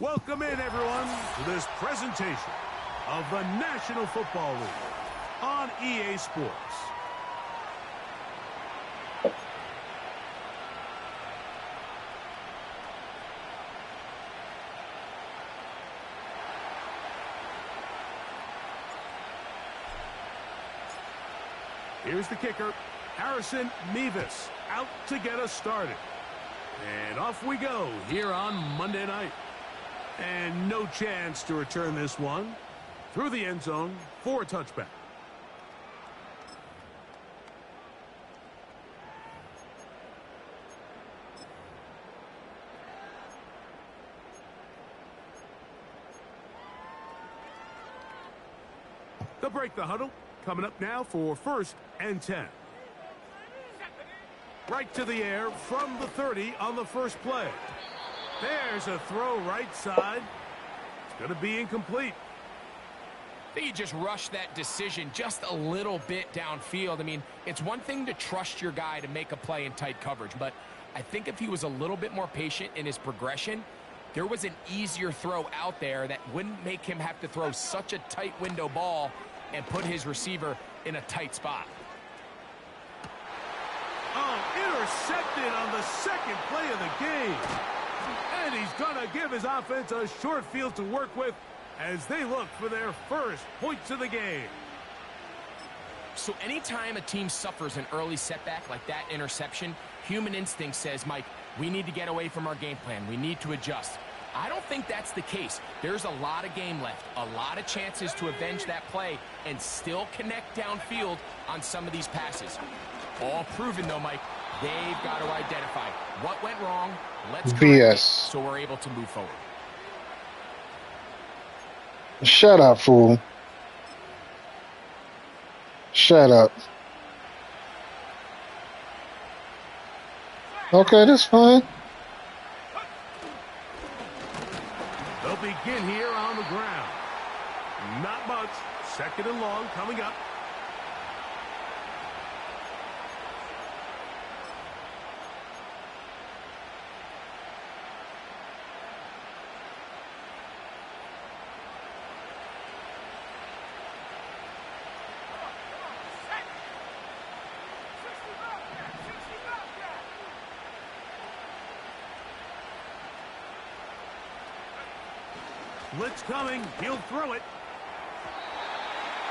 Welcome in, everyone, to this presentation of the National Football League on EA Sports. Here's the kicker, Harrison Mevis, out to get us started. And off we go here on Monday night. And no chance to return this one through the end zone for a touchback. They'll break the huddle. Coming up now for 1st and 10. Right to the air from the 30 on the first play. There's a throw right side. It's going to be incomplete. I think he just rushed that decision just a little bit downfield. I mean, it's one thing to trust your guy to make a play in tight coverage, but I think if he was a little bit more patient in his progression, there was an easier throw out there that wouldn't make him have to throw such a tight window ball and put his receiver in a tight spot. Oh, intercepted on the second play of the game. And he's going to give his offense a short field to work with as they look for their first points of the game. So anytime a team suffers an early setback like that interception, human instinct says, Mike, we need to get away from our game plan. We need to adjust. I don't think that's the case. There's a lot of game left, a lot of chances to avenge that play and still connect downfield on some of these passes. All proven, though, Mike. They've got to identify what went wrong. Let's correct it so we're able to move forward. Shut up, fool. Shut up. Okay, that's fine. They'll begin here on the ground. Not much. 2nd and long coming up. Blitz coming. He'll throw it.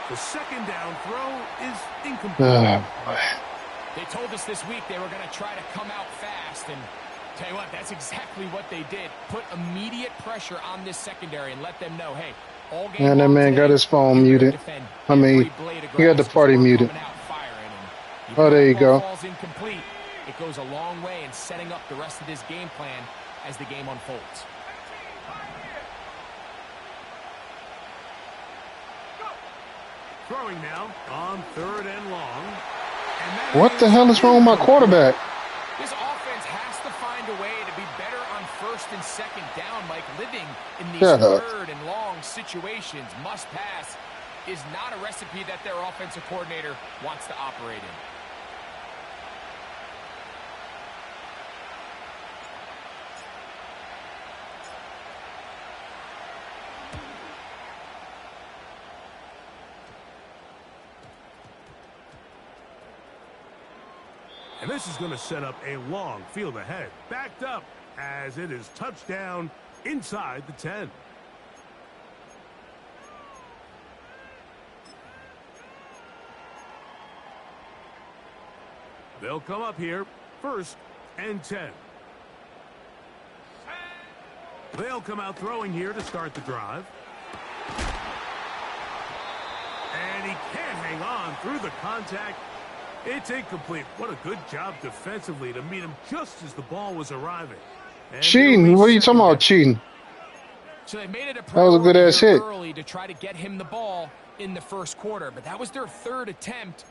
The 2nd down throw is incomplete. They told us this week they were going to try to come out fast, and tell you what, that's exactly what they did. Put immediate pressure on this secondary and let them know, hey, all game and that man got his phone muted. I mean, he got the party muted. Oh, there you go. Incomplete. It goes a long way in setting up the rest of this game plan as the game unfolds. Throwing now on 3rd and long. What the hell is wrong with my quarterback? This offense has to find a way to be better on 1st and 2nd down, Mike. Living in these 3rd and long situations, must pass, is not a recipe that their offensive coordinator wants to operate in. And this is going to set up a long field ahead. Backed up as it is touchdown inside the 10. They'll come up here 1st and 10. They'll come out throwing here to start the drive. And he can't hang on through the contact. It's incomplete. What a good job defensively to meet him just as the ball was arriving. And cheating? What are you talking about, cheating? So they made it that was a good-ass hit. Early to try to get him the ball in the 1st quarter, but that was their 3rd attempt.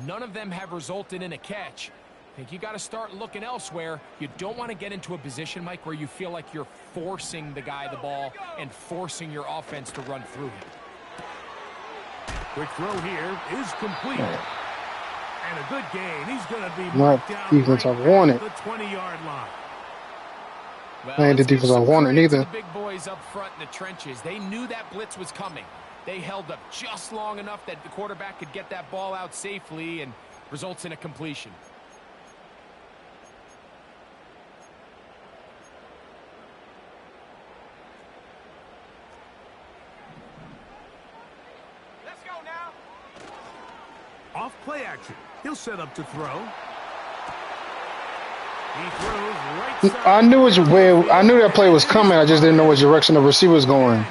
None of them have resulted in a catch. I think you got to start looking elsewhere. You don't want to get into a position, Mike, where you feel like you're forcing the guy the ball and forcing your offense to run through him. Quick throw here is complete. And a good gain. He's going to be marked down defense, right I want it. The 20-yard line. Well, Ain't the defense I wanted either. the big boys up front in the trenches. They knew that blitz was coming. They held up just long enough that the quarterback could get that ball out safely and results in a completion. Let's go now. Off play action. He'll set up to throw. He throws right side. I knew that play was coming. I just didn't know which direction the receiver was going.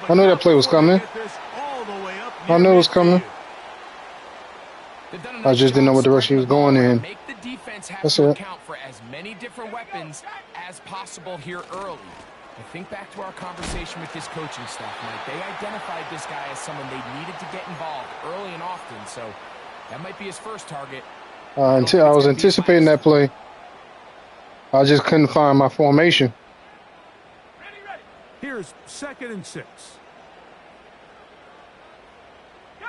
I knew that play was coming. I knew it was coming. I just didn't know what direction he was going in. Make the defense have That's to it. account for as many different weapons as possible here early. I think back to our conversation with this coaching staff, Mike. They identified this guy as someone they needed to get involved early and often, so that might be his first target. Until I was anticipating that play. I just couldn't find my formation. Ready. Here's 2nd and 6. Go!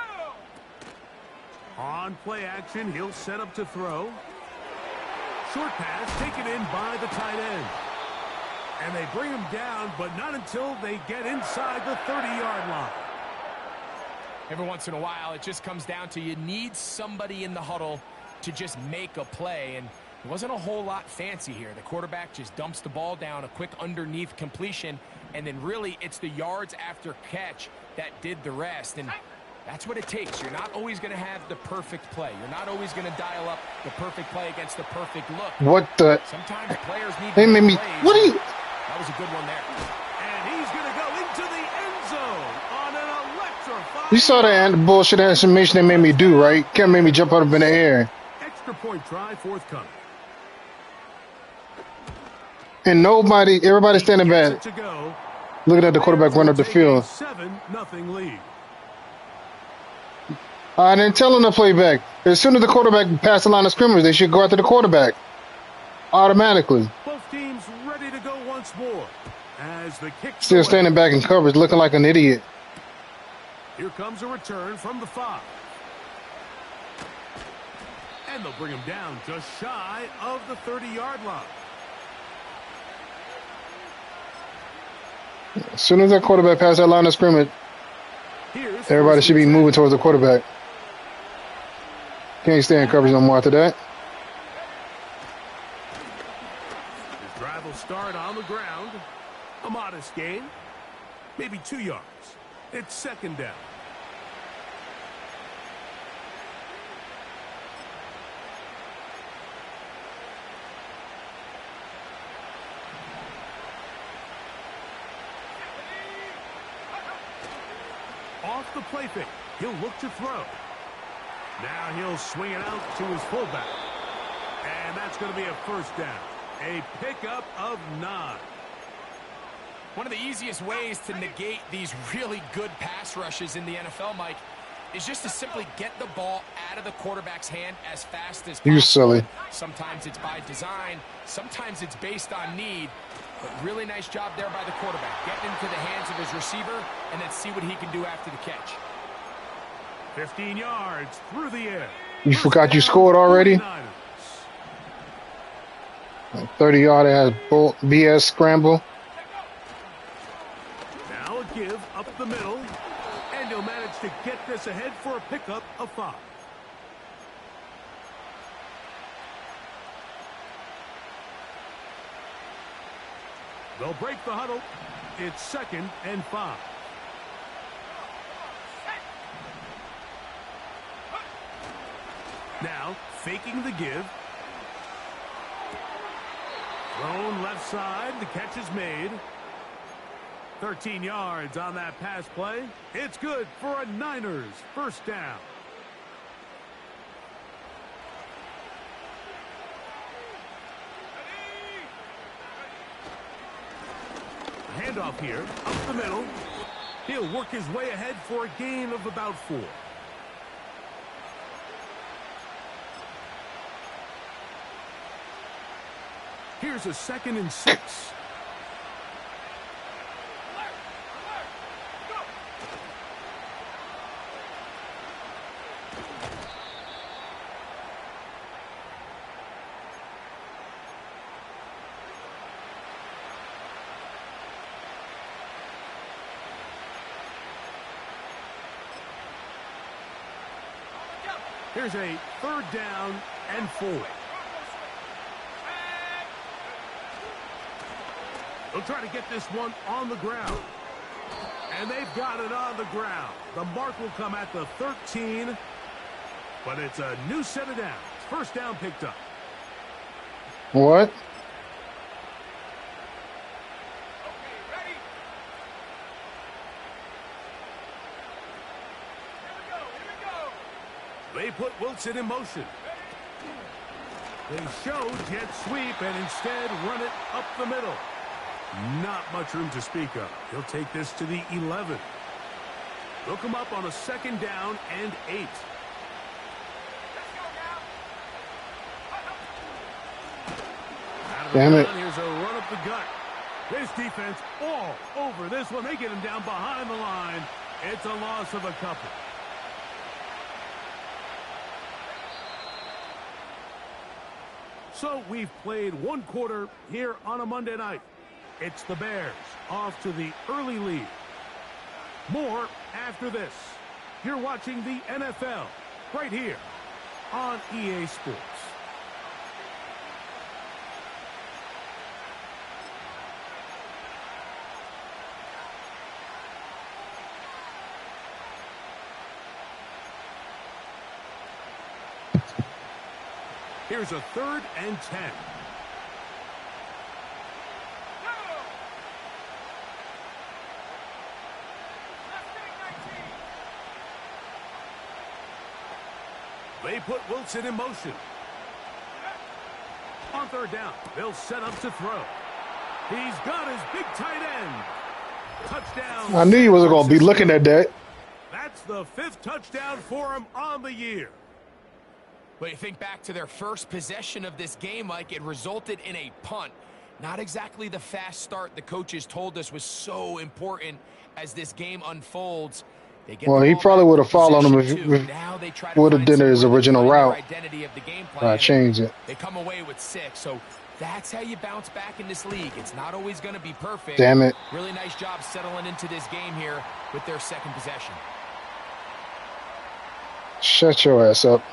On play action, he'll set up to throw. Short pass taken in by the tight end. And they bring him down, but not until they get inside the 30-yard line. Every once in a while, it just comes down to you need somebody in the huddle to just make a play, and it wasn't a whole lot fancy here. The quarterback just dumps the ball down, a quick underneath completion, and then really it's the yards after catch that did the rest, and that's what it takes. You're not always going to have the perfect play. You're not always going to dial up the perfect play against the perfect look. What the? Sometimes players need They to made me. plays. What are you? That was a good one there. And he's going to go into the end zone on an electrifying. You saw the bullshit animation they made me do, right? Can't make me jump up in the air. Extra point try forthcoming. And everybody standing back, looking at the quarterback run up the field. 7-0 lead. I didn't tell them to play back. As soon as the quarterback passed the line of scrimmage, they should go after the quarterback. Automatically. Both teams ready to go once more. As the kick Still standing back in coverage, looking like an idiot. Here comes a return from the 5. And they'll bring him down just shy of the 30-yard line. As soon as that quarterback passed that line of scrimmage, everybody should be moving towards the quarterback. Can't stay in coverage no more after that. His drive will start on the ground. A modest gain. Maybe 2 yards. It's 2nd down. Off the play fake. He'll look to throw. Now he'll swing it out to his fullback. And that's going to be a 1st down. A pickup of 9. One of the easiest ways to negate these really good pass rushes in the NFL, Mike, is just to simply get the ball out of the quarterback's hand as fast as possible. You silly. Sometimes it's by design. Sometimes it's based on need. But really nice job there by the quarterback. Getting into the hands of his receiver and then see what he can do after the catch. 15 yards through the air. You forgot you scored already? 30-yard ass BS scramble. Now a give up the middle. And he'll manage to get this ahead for a pickup of 5. They'll break the huddle. It's 2nd and 5. Now, faking the give. Thrown left side. The catch is made. 13 yards on that pass play. It's good for a Niners 1st down. Handoff here, up the middle. He'll work his way ahead for a gain of about 4. Here's a 2nd and 6. Here's a 3rd down and 4. They'll try to get this one on the ground. And they've got it on the ground. The mark will come at the 13. But it's a new set of downs. 1st down picked up. What? They put Wilson in motion. They show jet sweep and instead run it up the middle. Not much room to speak of. He'll take this to the 11. They'll come up on a 2nd down and 8. Damn it. Here's a run up the gut. This defense all over this one. They get him down behind the line. It's a loss of a couple. So we've played 1 quarter here on a Monday night. It's the Bears off to the early lead. More after this. You're watching the NFL right here on EA Sports. Here's a 3rd and 10. They put Wilson in motion. On 3rd down, they'll set up to throw. He's got his big tight end. Touchdown. I knew you wasn't going to be looking at that. That's the 5th touchdown for him on the year. But you think back to their first possession of this game, Mike, it resulted in a punt. Not exactly the fast start the coaches told us was so important as this game unfolds. Well, he probably would have followed him if would have done his original route. Change it. They come away with 6, so that's how you bounce back in this league. It's not always going to be perfect. Damn it. Really nice job settling into this game here with their 2nd possession. Shut your ass up.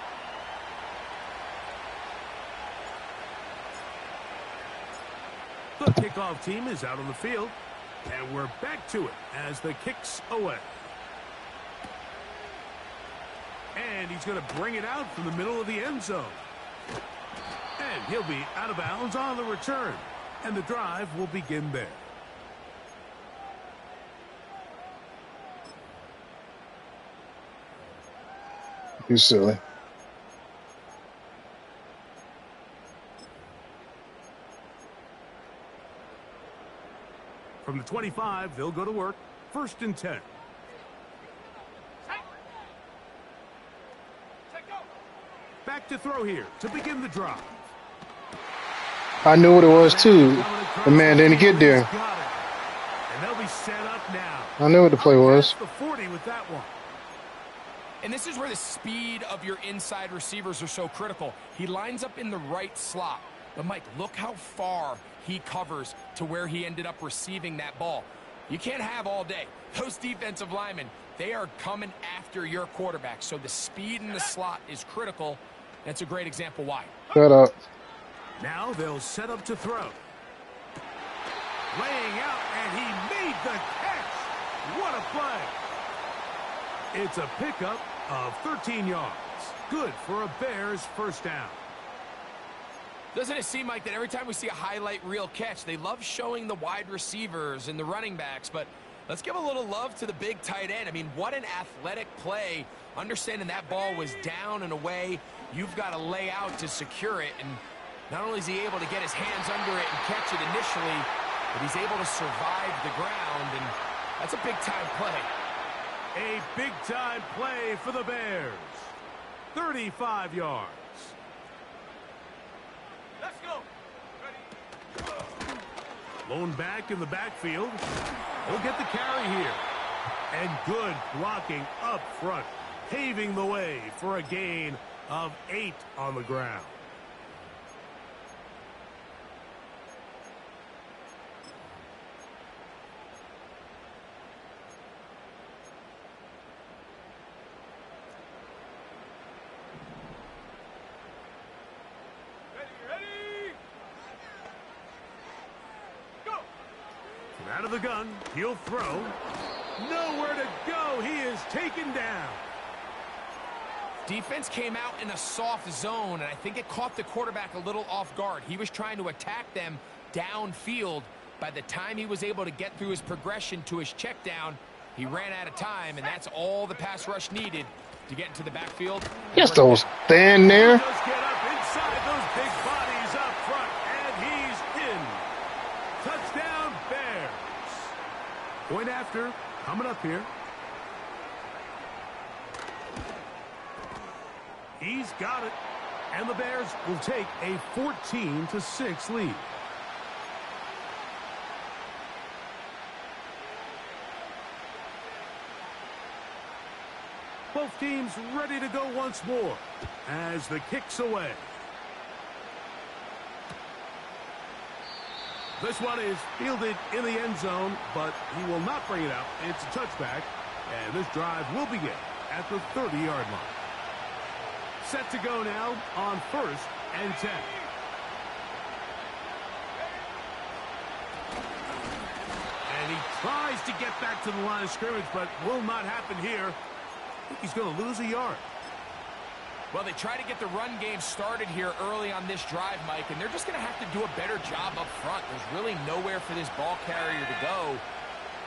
The kickoff team is out on the field, and we're back to it as the kick's away. And he's going to bring it out from the middle of the end zone. And he'll be out of bounds on the return. And the drive will begin there. You silly. From the 25, they'll go to work. 1st and 10. Back to throw here to begin the drive. I knew what it was, too. The man didn't get there. And they'll be set up now. I knew what the play was. The 40 with that one. And this is where the speed of your inside receivers are so critical. He lines up in the right slot. But, Mike, look how far he covers to where he ended up receiving that ball. You can't have all day. Those defensive linemen, they are coming after your quarterback. So the speed in the slot is critical. That's a great example why. Shut up. Now they'll set up to throw. Laying out, and he made the catch. What a play. It's a pickup of 13 yards. Good for a Bears 1st down. Doesn't it seem like that every time we see a highlight reel catch, they love showing the wide receivers and the running backs, but let's give a little love to the big tight end. I mean, what an athletic play. Understanding that ball was down and away, you've got to lay out to secure it, and not only is he able to get his hands under it and catch it initially, but he's able to survive the ground, and that's a big-time play. A big-time play for the Bears. 35 yards. Let's go. Lone back in the backfield. He'll get the carry here. And good blocking up front, paving the way for a gain of 8 on the ground. Out of the gun, he'll throw. Nowhere to go. He is taken down. Defense came out in a soft zone, and I think it caught the quarterback a little off guard. He was trying to attack them downfield. By the time he was able to get through his progression to his check down, he ran out of time, and that's all the pass rush needed to get into the backfield. Yes, don't stand there. Just get up inside those big bodies up front, and he's in. Touchdown, Bears. Point after, coming up here. He's got it, and the Bears will take a 14-6 lead. Both teams ready to go once more as the kick's away. This one is fielded in the end zone, but he will not bring it out. It's a touchback, and this drive will begin at the 30-yard line. Set to go now on 1st and 10. And he tries to get back to the line of scrimmage, but will not happen here. I think he's going to lose a yard. Well, they try to get the run game started here early on this drive, Mike, and they're just going to have to do a better job up front. There's really nowhere for this ball carrier to go.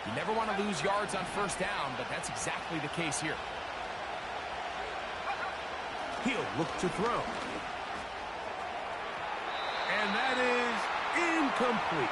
You never want to lose yards on 1st down, but that's exactly the case here. He'll look to throw. And that is incomplete.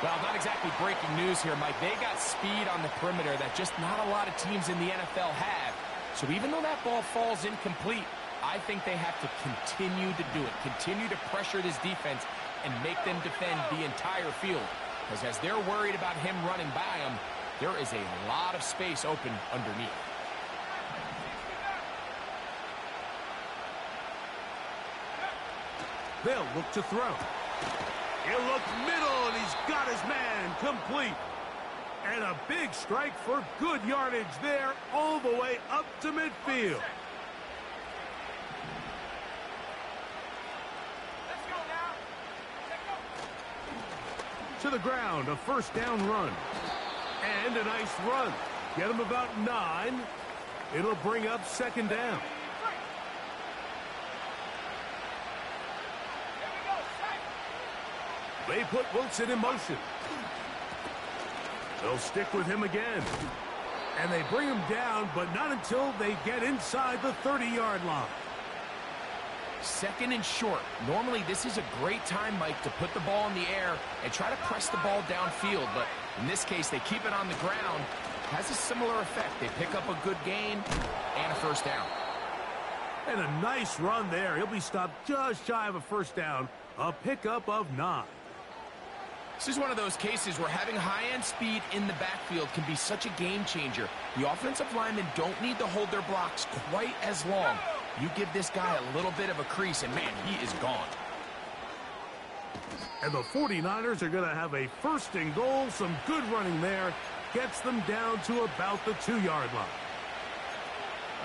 Well, not exactly breaking news here, Mike. They got speed on the perimeter that just not a lot of teams in the NFL have. So even though that ball falls incomplete, I think they have to continue to do it. Continue to pressure this defense and make them defend the entire field. Because as they're worried about him running by them, there is a lot of space open underneath. They'll look to throw. He'll look middle, and he's got his man complete. And a big strike for good yardage there all the way up to midfield. To the ground, a 1st down run. And a nice run. Get him about 9. It'll bring up 2nd down. They put Wilson in motion. They'll stick with him again. And they bring him down, but not until they get inside the 30-yard line. 2nd and short. Normally, this is a great time, Mike, to put the ball in the air and try to press the ball downfield. But in this case, they keep it on the ground. Has a similar effect. They pick up a good gain and a 1st down. And a nice run there. He'll be stopped just shy of a 1st down. A pickup of 9. This is one of those cases where having high-end speed in the backfield can be such a game changer. The offensive linemen don't need to hold their blocks quite as long. You give this guy a little bit of a crease, and man, he is gone. And the 49ers are going to have a 1st and goal. Some good running there. Gets them down to about the 2-yard line.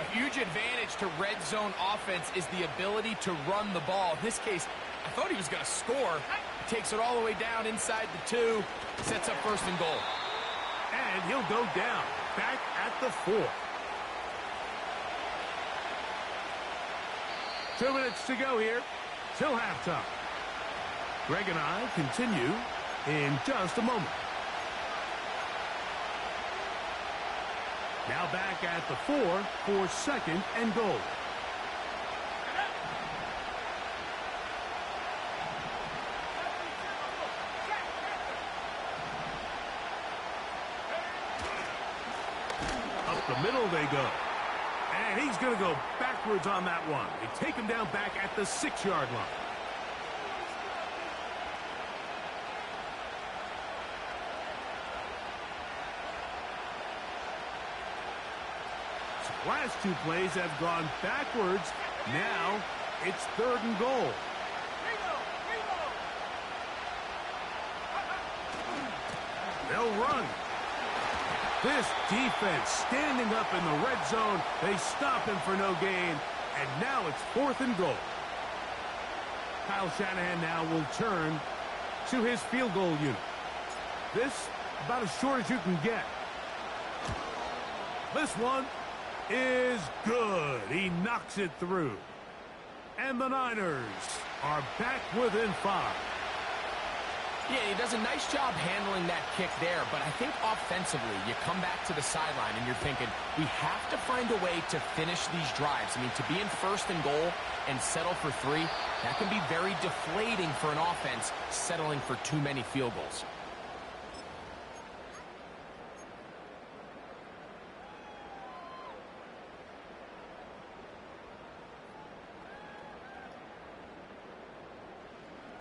A huge advantage to red zone offense is the ability to run the ball. In this case, I thought he was going to score. Takes it all the way down inside the 2. Sets up 1st and goal. And he'll go down. Back at the 4. 2 minutes to go here till halftime. Greg and I continue in just a moment. Now back at the 4 for 2nd and goal. Up the middle they go. And he's going to go backwards on that one. They take him down back at the 6-yard line. Last 2 plays have gone backwards. Now it's 3rd and goal. They'll run. This defense standing up in the red zone. They stop him for no gain. And now it's 4th and goal. Kyle Shanahan now will turn to his field goal unit. This about as short as you can get. This one is good. He knocks it through. And the Niners are back within 5. Yeah, he does a nice job handling that kick there, but I think offensively, you come back to the sideline and you're thinking, we have to find a way to finish these drives. I mean, to be in first and goal and settle for 3, that can be very deflating for an offense settling for too many field goals.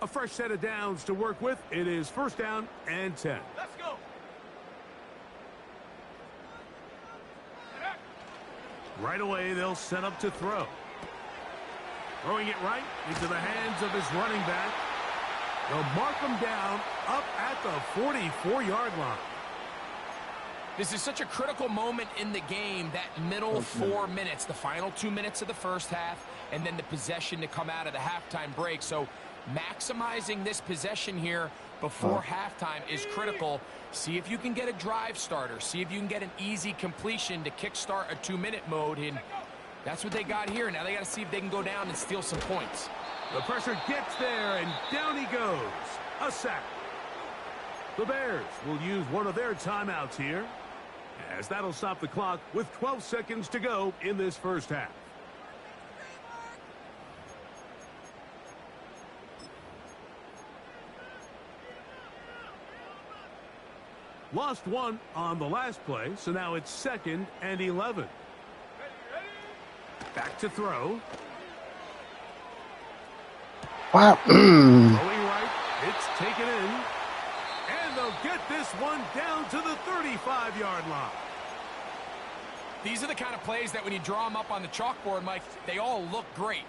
A fresh set of downs to work with. It is first down and 10. Let's go. Right away, they'll set up to throw. Throwing it right into the hands of his running back. They'll mark him down up at the 44-yard line. This is such a critical moment in the game, that middle 4 minutes, the final 2 minutes of the first half, and then the possession to come out of the halftime break. So maximizing this possession here before halftime is critical. See if you can get a drive starter. See if you can get an easy completion to kickstart a 2-minute mode. And that's what they got here. Now they got to see if they can go down and steal some points. The pressure gets there, and down he goes. A sack. The Bears will use one of their timeouts here, as that'll stop the clock with 12 seconds to go in this first half. Lost one on the last play, so now it's 2nd and 11. Back to throw. Wow. Throwing right, it's taken in. And they'll get this one down to the 35-yard line. These are the kind of plays that when you draw them up on the chalkboard, Mike, they all look great.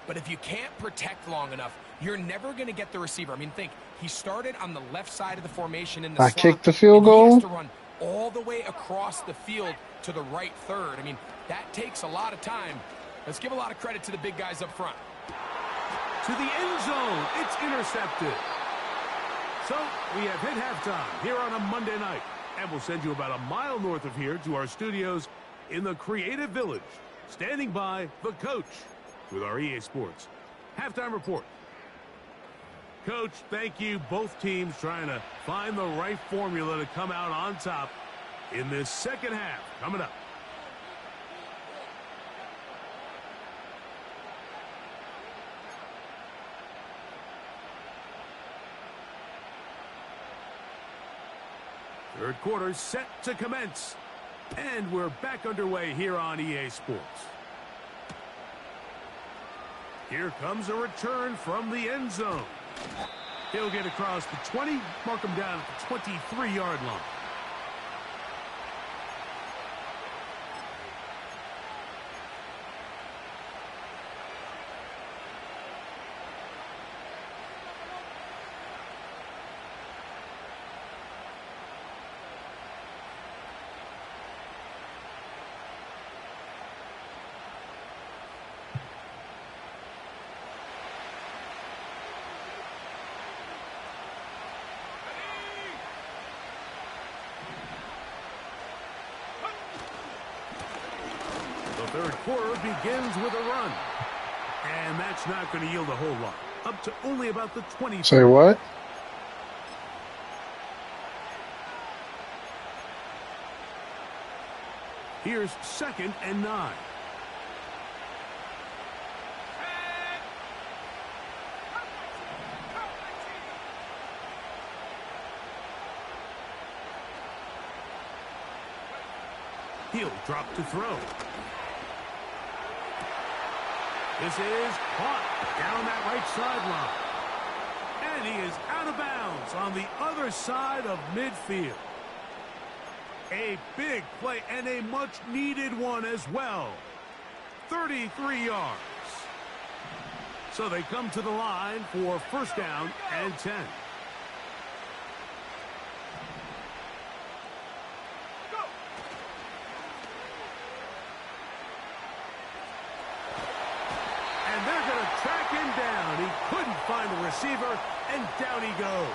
But if you can't protect long enough, you're never going to get the receiver. I mean, think, he started on the left side of the formation in the slot. I kicked the field He goal. has to run all the way across the field to the right third. I mean, that takes a lot of time. Let's give a lot of credit to the big guys up front. To the end zone, it's intercepted. So we have hit halftime here on a Monday night. And we'll send you about a mile north of here to our studios in the Creative Village. Standing by, the coach with our EA Sports halftime report. Coach, thank you. Both teams trying to find the right formula to come out on top in this second half. Coming up. Third quarter set to commence. And we're back underway here on EA Sports. Here comes a return from the end zone. He'll get across the 20, mark him down at the 23-yard line. Third quarter begins with a run. And that's not going to yield a whole lot. Up to only about the 20. Say what? Here's 2nd and 9. He'll drop to throw. This is caught down that right sideline. And he is out of bounds on the other side of midfield. A big play and a much-needed one as well. 33 yards. So they come to the line for first down and 10. Find the receiver, and down he goes.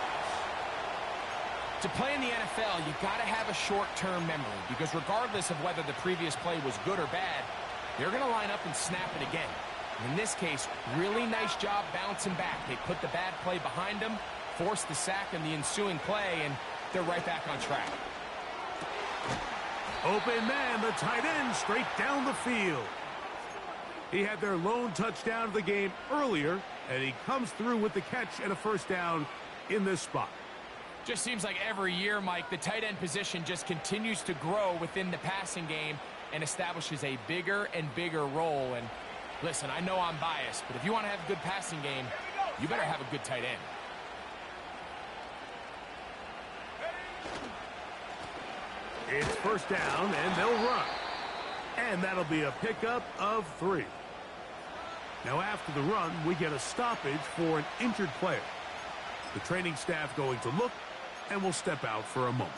To play in the NFL, you got to have a short-term memory because regardless of whether the previous play was good or bad, they're going to line up and snap it again. In this case, really nice job bouncing back. They put the bad play behind them, forced the sack in the ensuing play, and they're right back on track. Open man, the tight end, straight down the field. He had their lone touchdown of the game earlier, and he comes through with the catch and a first down in this spot. Just seems like every year, Mike, the tight end position just continues to grow within the passing game and establishes a bigger and bigger role. And listen, I know I'm biased, but if you want to have a good passing game, you better have a good tight end. It's first down, and they'll run. And that'll be a pickup of 3. Now after the run, we get a stoppage for an injured player. The training staff going to look and will step out for a moment.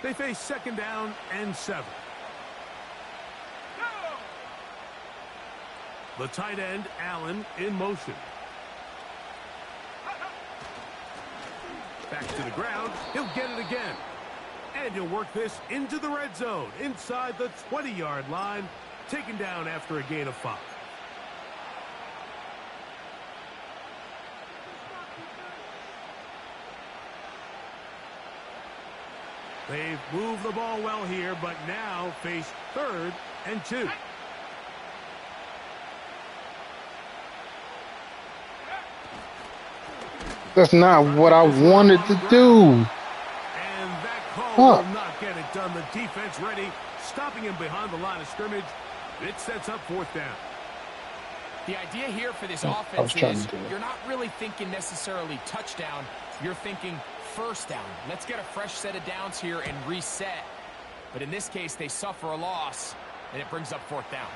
They face second down and 7. The tight end, Allen, in motion. Back to the ground. He'll get it again. And he'll work this into the red zone inside the 20-yard line. Taken down after a gain of 5. They've moved the ball well here, but now face 3rd and 2. That's not what I wanted to do. And that call will not get it done. The defense ready, stopping him behind the line of scrimmage. It sets up 4th down. The idea here for this offense is you're not really thinking necessarily touchdown. You're thinking first down. Let's get a fresh set of downs here and reset. But in this case, they suffer a loss, and it brings up 4th down.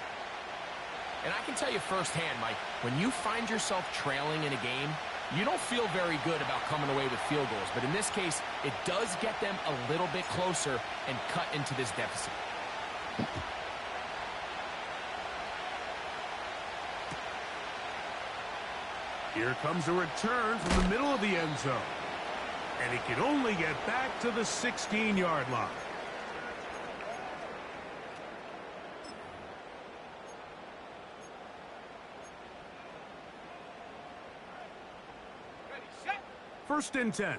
And I can tell you firsthand, Mike, when you find yourself trailing in a game, you don't feel very good about coming away with field goals. But in this case, it does get them a little bit closer and cut into this deficit. Here comes a return from the middle of the end zone. And he can only get back to the 16-yard line. First and 10.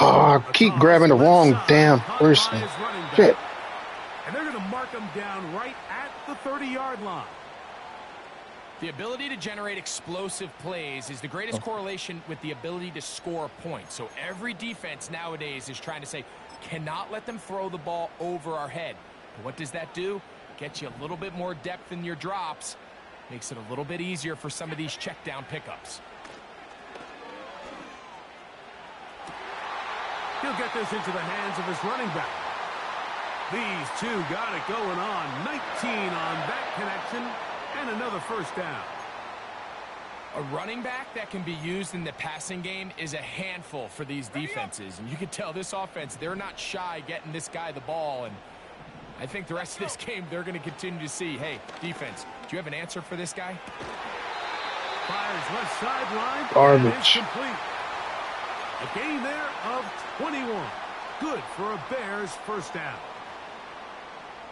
Oh, I keep grabbing the wrong damn person. Shit. And they're going to mark him down right at the 30-yard line. The ability to generate explosive plays is the greatest correlation with the ability to score points. So every defense nowadays is trying to say, cannot let them throw the ball over our head. But what does that do? Gets you a little bit more depth in your drops. Makes it a little bit easier for some of these check down pickups. He'll get this into the hands of his running back. These two got it going on. 19 on that connection, and another first down. A running back that can be used in the passing game is a handful for these defenses. And you can tell this offense, they're not shy getting this guy the ball. And I think the rest of this game, they're going to continue to see, hey, defense, do you have an answer for this guy? Fires left sideline. Garbage. Complete. A gain there of 21. Good for a Bears first down.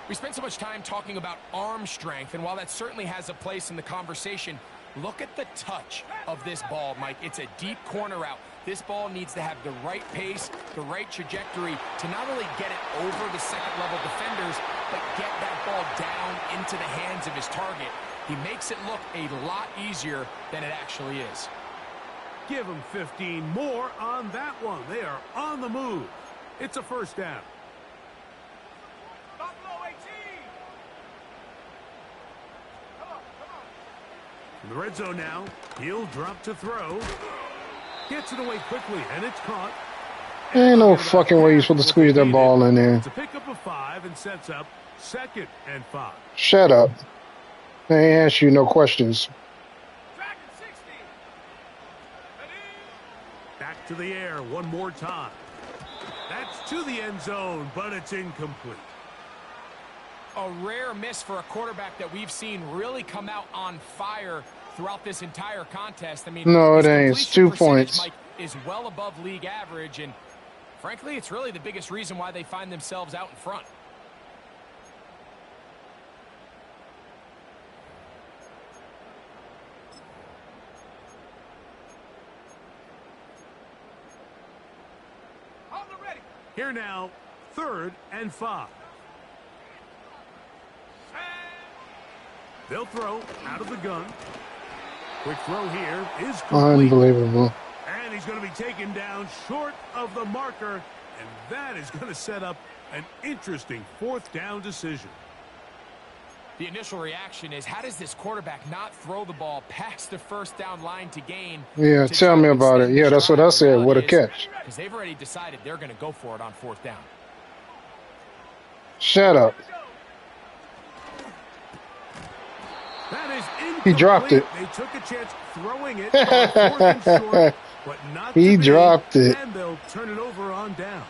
We spent so much time talking about arm strength, and while that certainly has a place in the conversation, look at the touch of this ball, Mike. It's a deep corner route. This ball needs to have the right pace, the right trajectory to not only get it over the second-level defenders, but get that ball down into the hands of his target. He makes it look a lot easier than it actually is. Give him 15 more on that one. They are on the move. It's a first down. In the red zone now, he'll drop to throw. Gets it away quickly, and it's caught. Ain't no fucking way you're supposed to squeeze that ball in there. It's a pickup of 5 and sets up 2nd and 5. Shut up. They ain't ask you no questions. Back to the air one more time. That's to the end zone, but it's incomplete. A rare miss for a quarterback that we've seen really come out on fire throughout this entire contest. I mean, no, it ain't. It's 2 points. Mike, is well above league average, and frankly, it's really the biggest reason why they find themselves out in front. Here now, 3rd and 5. They'll throw out of the gun. Quick throw here is complete. Unbelievable. And he's going to be taken down short of the marker, and that is going to set up an interesting 4th down decision. The initial reaction is, how does this quarterback not throw the ball past the 1st down line to gain? Yeah, tell me about it. Yeah, that's what I said. What a catch. Because they've already decided they're going to go for it on 4th down. Shut up. That is incomplete. He dropped it. They took a chance throwing it on 4th and short, but not he dropped it. And they'll turn it over on downs.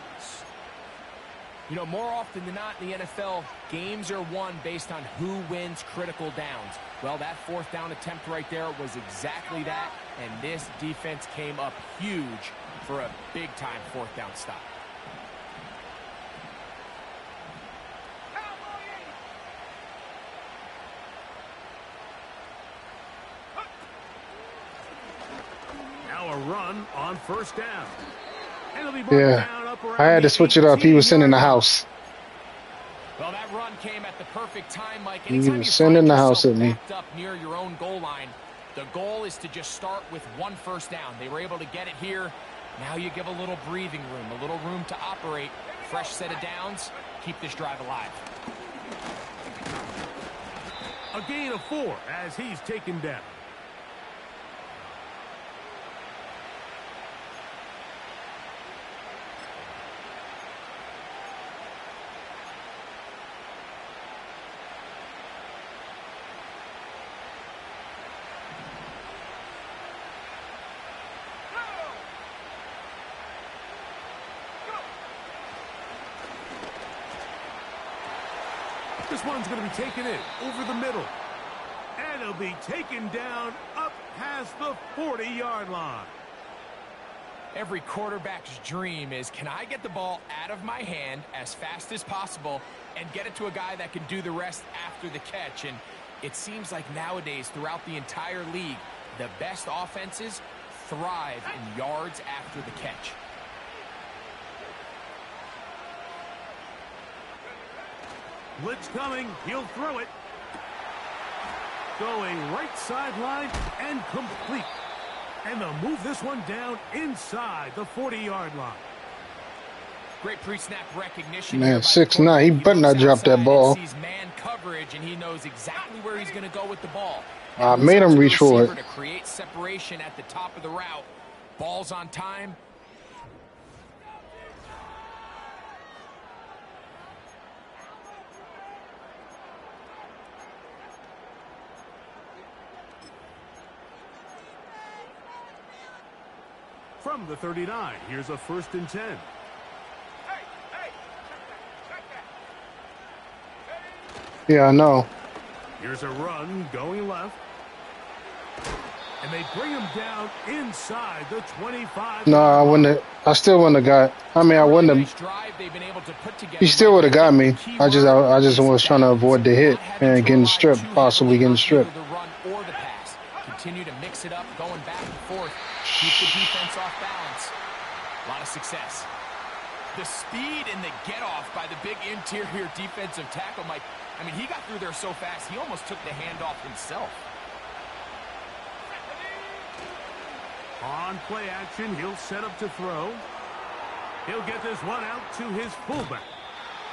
You know, more often than not in the NFL, games are won based on who wins critical downs. Well, that 4th down attempt right there was exactly that, and this defense came up huge for a big-time 4th down stop. Now a run on 1st down. And it'll be brought down up around I had to switch it up. He was sitting in the house. Well, that run came at the perfect time, Mike. He was sitting in the house at me. Up near your own goal line, the goal is to just start with 1 1st down. They were able to get it here. Now you give a little breathing room, a little room to operate. Fresh set of downs. Keep this drive alive. A gain of 4 as he's taken down. This one's going to be taken in over the middle. And it'll be taken down up past the 40-yard line. Every quarterback's dream is, can I get the ball out of my hand as fast as possible and get it to a guy that can do the rest after the catch? And it seems like nowadays, throughout the entire league, the best offenses thrive in yards after the catch. Blitz coming. He'll throw it. Going right sideline and complete. And they'll move this one down inside the 40-yard line. Great pre-snap recognition. Man, 6'9". He better not drop that ball. Sees man coverage, and he knows exactly where he's going to go with the ball. I made him reach for it. To create separation at the top of the route. Ball's on time. From the 39, here's a 1st and 10. Yeah, I know. Here's a run going left. And they bring him down inside the 25. No, I wouldn't have. I still wouldn't have got. I mean, I wouldn't have. He still would have got me. I just was trying to avoid the hit and getting stripped, possibly getting stripped. Continue to mix it up, going back and forth. Keep the defense off balance. A lot of success. The speed and the get-off by the big interior defensive tackle, Mike. I mean, he got through there so fast, he almost took the handoff himself. On play action, he'll set up to throw. He'll get this one out to his fullback.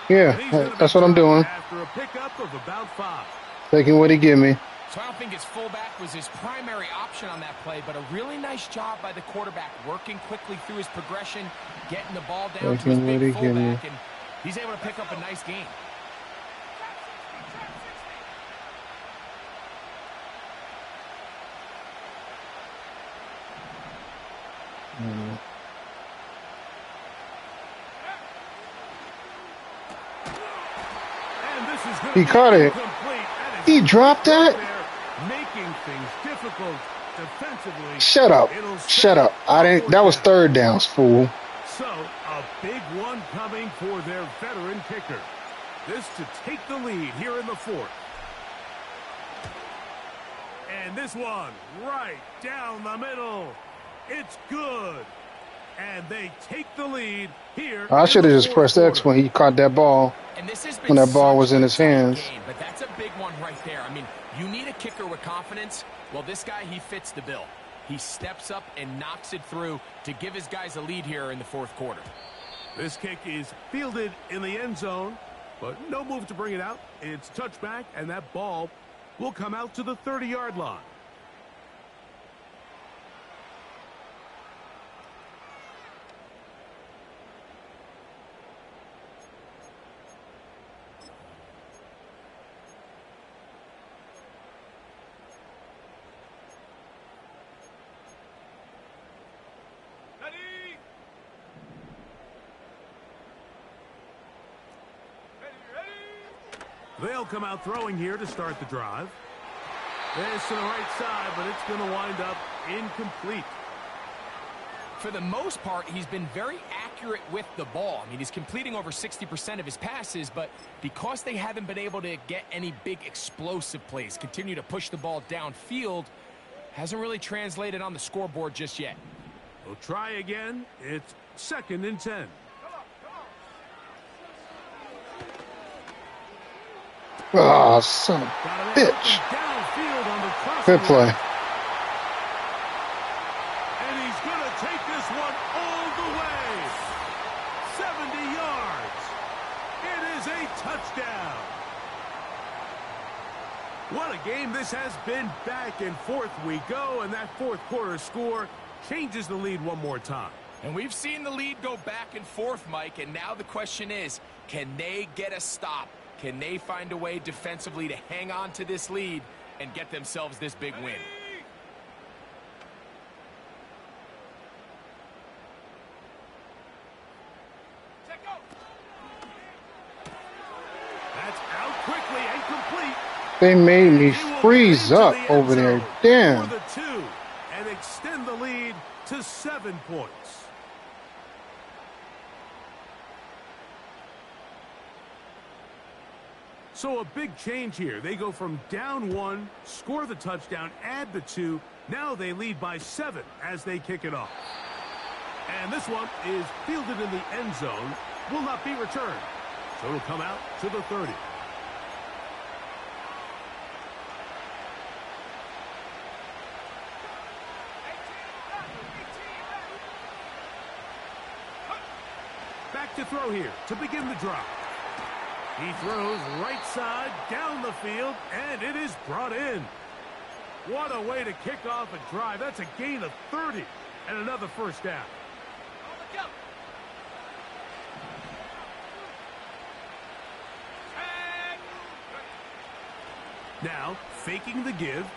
Yeah, that's what I'm doing. After a pickup of about 5. Taking what he give me. So I don't think his fullback was his primary option on that play, but a really nice job by the quarterback, working quickly through his progression, getting the ball down to his big fullback, and he's able to pick up a nice gain. going to He be caught it. incomplete. He dropped that? There, making things difficult defensively. Shut up. Shut up. I didn't. That was third downs, fool. So, a big one coming for their veteran kicker. This to take the lead here in the fourth. And this one right down the middle. It's good. And they take the lead here. I should have just pressed X when he caught that ball. And this has been when that ball was in his hands. Game, but that's a big one right there. I mean, you need a kicker with confidence. Well, this guy, he fits the bill. He steps up and knocks it through to give his guys a lead here in the fourth quarter. This kick is fielded in the end zone, but no move to bring it out. It's touchback, and that ball will come out to the 30-yard line. They'll come out throwing here to start the drive. This to the right side, but it's going to wind up incomplete. For the most part, he's been very accurate with the ball. I mean, he's completing over 60% of his passes, but because they haven't been able to get any big explosive plays, continue to push the ball downfield, hasn't really translated on the scoreboard just yet. We'll try again. It's 2nd and 10. Oh, son of a bitch. Good play. And he's going to take this one all the way. 70 yards. It is a touchdown. What a game this has been. Back and forth we go, and that fourth quarter score changes the lead one more time. And we've seen the lead go back and forth, Mike, and now the question is, can they get a stop? Can they find a way defensively to hang on to this lead and get themselves this big win? That's out quickly and complete. They made me freeze up over there. Damn. For the 2 and extend the lead to 7 points. So a big change here. They go from down 1, score the touchdown, add the 2. Now they lead by 7 as they kick it off. And this one is fielded in the end zone. Will not be returned. So it'll come out to the 30. Back to throw here to begin the drive. He throws right side down the field, and it is brought in. What a way to kick off a drive. That's a gain of 30 and another first down. Now, faking the give.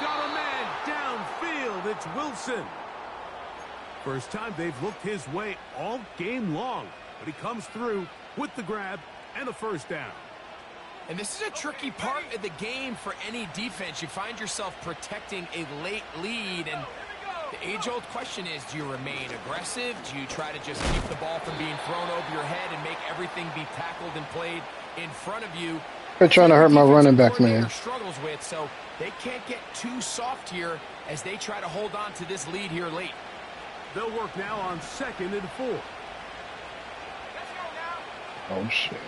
Got a man downfield. It's Wilson. First time they've looked his way all game long. But he comes through with the grab and a first down. And this is a tricky part of the game for any defense. You find yourself protecting a late lead, and the age-old question is, do you remain aggressive? Do you try to just keep the ball from being thrown over your head and make everything be tackled and played in front of you? They're trying to hurt my running back, man. Struggles with, so they can't get too soft here as they try to hold on to this lead here late. They'll work now on 2nd and 4. Oh, shit.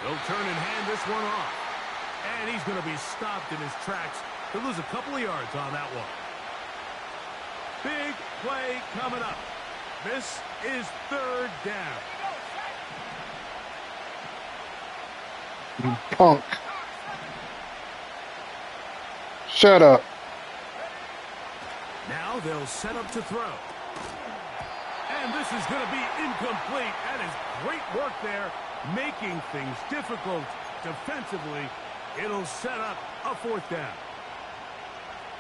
They'll turn and hand this one off. And he's going to be stopped in his tracks. He'll lose a couple of yards on that one. Big play coming up. This is 3rd down. You punk. Shut up. Now they'll set up to throw. And this is going to be incomplete. That is great work there, making things difficult defensively. It'll set up a 4th down.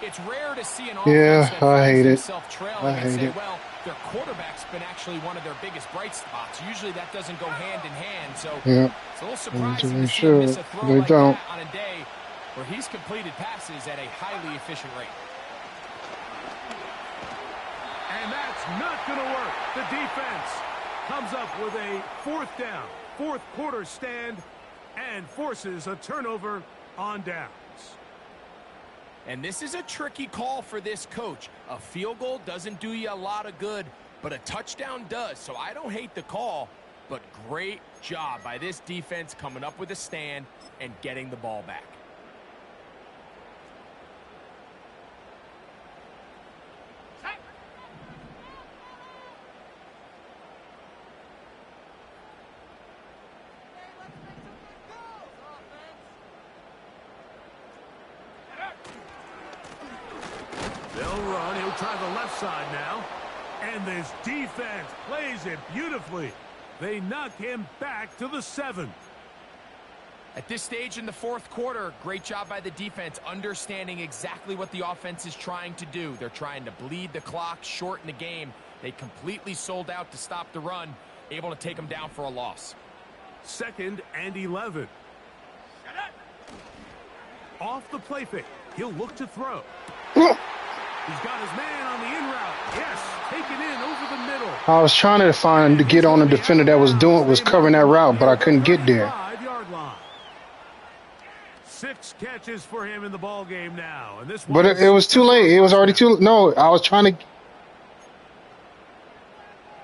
It's rare to see an Yeah, offense that I hate it. finds himself trailing and say, well, their quarterback's been actually one of their biggest bright spots. Usually that doesn't go hand in hand, so it's a little surprising to see him miss a throw like that on a day where he's completed passes at a highly efficient rate. And that's not going to work. The defense comes up with a 4th down, 4th quarter stand, and forces a turnover on downs. And this is a tricky call for this coach. A field goal doesn't do you a lot of good, but a touchdown does. So I don't hate the call, but great job by this defense coming up with a stand and getting the ball back. They'll run. He'll try the left side now. And this defense plays it beautifully. They knock him back to the 7. At this stage in the 4th quarter, great job by the defense, understanding exactly what the offense is trying to do. They're trying to bleed the clock, shorten the game. They completely sold out to stop the run, able to take them down for a loss. 2nd and 11. Off the play fake. He'll look to throw. He's got his man on the in route. Yes, taken in over the middle. I was trying to get on the defender that was covering that route, but I couldn't get there. 5-yard line. 6 catches for him in the ball game now, and this. But it was too late. It was already too. No, I was trying to.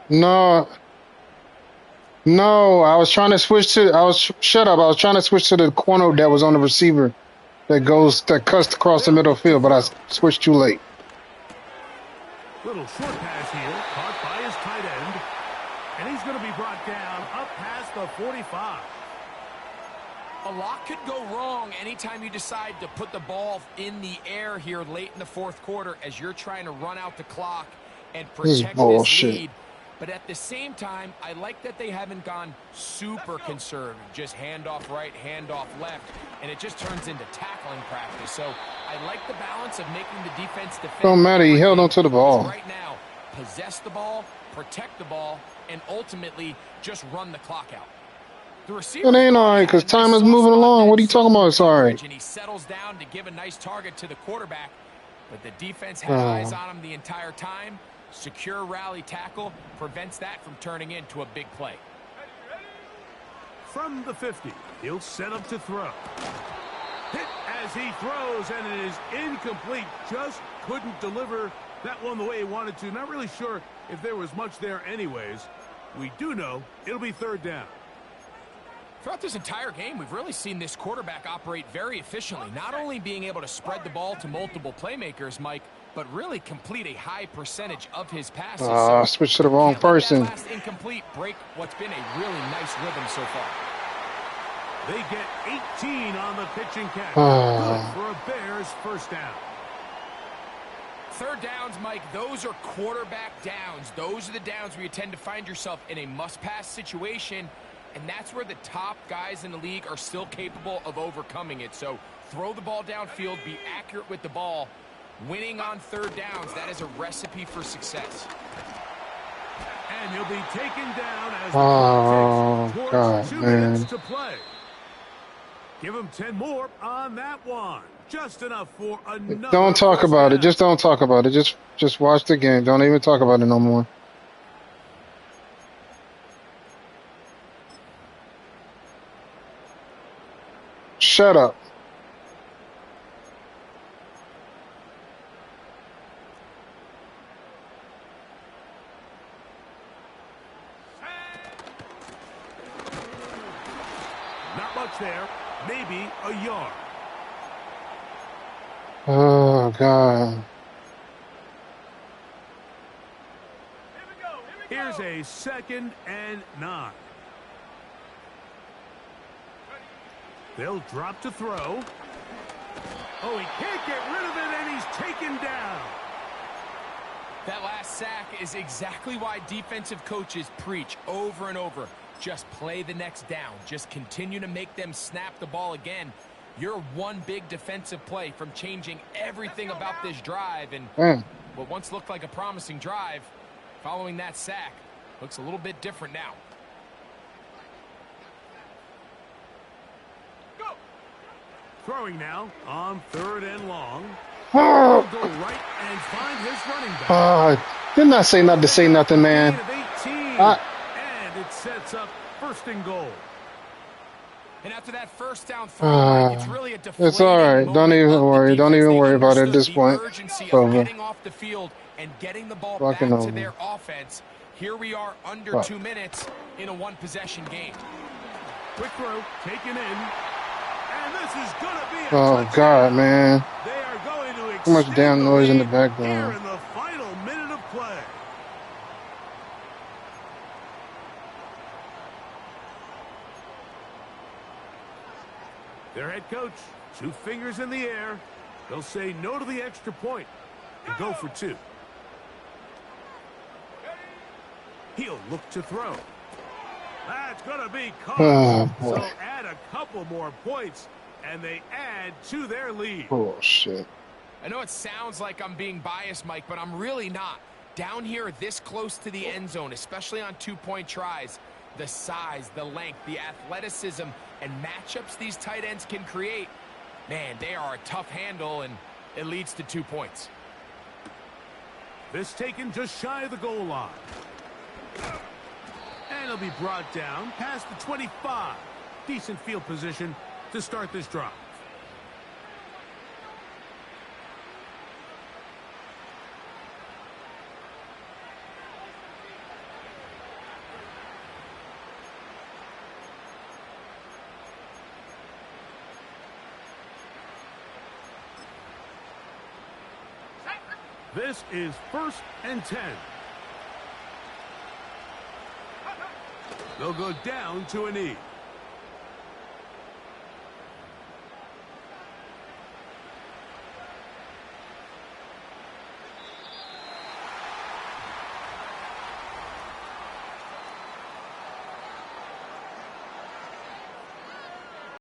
No, I was trying to switch to. Shut up. I was trying to switch to the corner that was on the receiver, that cuts across the middle field, but I switched too late. Little short pass here, caught by his tight end, and he's going to be brought down up past the 45. A lot could go wrong anytime you decide to put the ball in the air here late in the 4th quarter as you're trying to run out the clock and protect this lead. But at the same time, I like that they haven't gone super conservative, just handoff right, handoff left, and it just turns into tackling practice. So I like the balance of making the defense defend. Don't matter, he held on to the ball. Right now, possess the ball, protect the ball, and ultimately just run the clock out. The receiver, it ain't all right because time is moving along. What are you talking about? Sorry. And he settles down to give a nice target to the quarterback, but the defense had eyes on him the entire time. Secure rally tackle prevents that from turning into a big play. From the 50, he'll set up to throw. Hit as he throws, and it is incomplete. Just couldn't deliver that one the way he wanted to. Not really sure if there was much there anyways. We do know it'll be 3rd down. Throughout this entire game, we've really seen this quarterback operate very efficiently, not only being able to spread the ball to multiple playmakers, Mike, but really complete a high percentage of his passes. I switched to the wrong person. Last incomplete break what's been a really nice rhythm so far. They get 18 on the pitching catch. Good for a Bears 1st down. 3rd downs, Mike, those are quarterback downs. Those are the downs where you tend to find yourself in a must-pass situation, and that's where the top guys in the league are still capable of overcoming it. So throw the ball downfield, be accurate with the ball. Winning on 3rd downs, that is a recipe for success. And he'll be taken down as the clock takes 2 minutes to play. Give him 10 more on that one. Just enough for another. Don't talk about it. Just don't talk about it. Just watch the game. Don't even talk about it no more. Shut up. Not much there. Maybe a yard. Oh, God. Here's a 2nd and 9. They'll drop to throw. Oh, he can't get rid of it, and he's taken down. That last sack is exactly why defensive coaches preach over and over. Just play the next down. Just continue to make them snap the ball again. You're one big defensive play from changing everything about this drive. And what once looked like a promising drive, following that sack, looks a little bit different now. Go. Throwing now on 3rd and long. Oh. He'll go right and find his running back. Didn't I say not to say nothing, man? And it sets up 1st and goal. And after that first down throw, it's really a deflating it's all right. Don't even worry. Don't even worry about it at this point. Urgency of getting off the field and getting the ball back to their offense. Here we are under 2 minutes in a one-possession game. Quick throw taken in, and this is going to be a touchdown. God, man! They are going to too much damn noise in the background. Here in the final minute of play. Their head coach, 2 fingers in the air. They'll say no to the extra point and go for 2. He'll look to throw. That's going to be caught. So add a couple more points, and they add to their lead. Oh, shit. I know it sounds like I'm being biased, Mike, but I'm really not. Down here this close to the end zone, especially on 2-point tries, the size, the length, the athleticism, and matchups these tight ends can create, man, they are a tough handle, and it leads to 2 points. This taken just shy of the goal line. And he'll be brought down past the 25. Decent field position to start this drive. This is 1st and 10. They'll go down to a knee.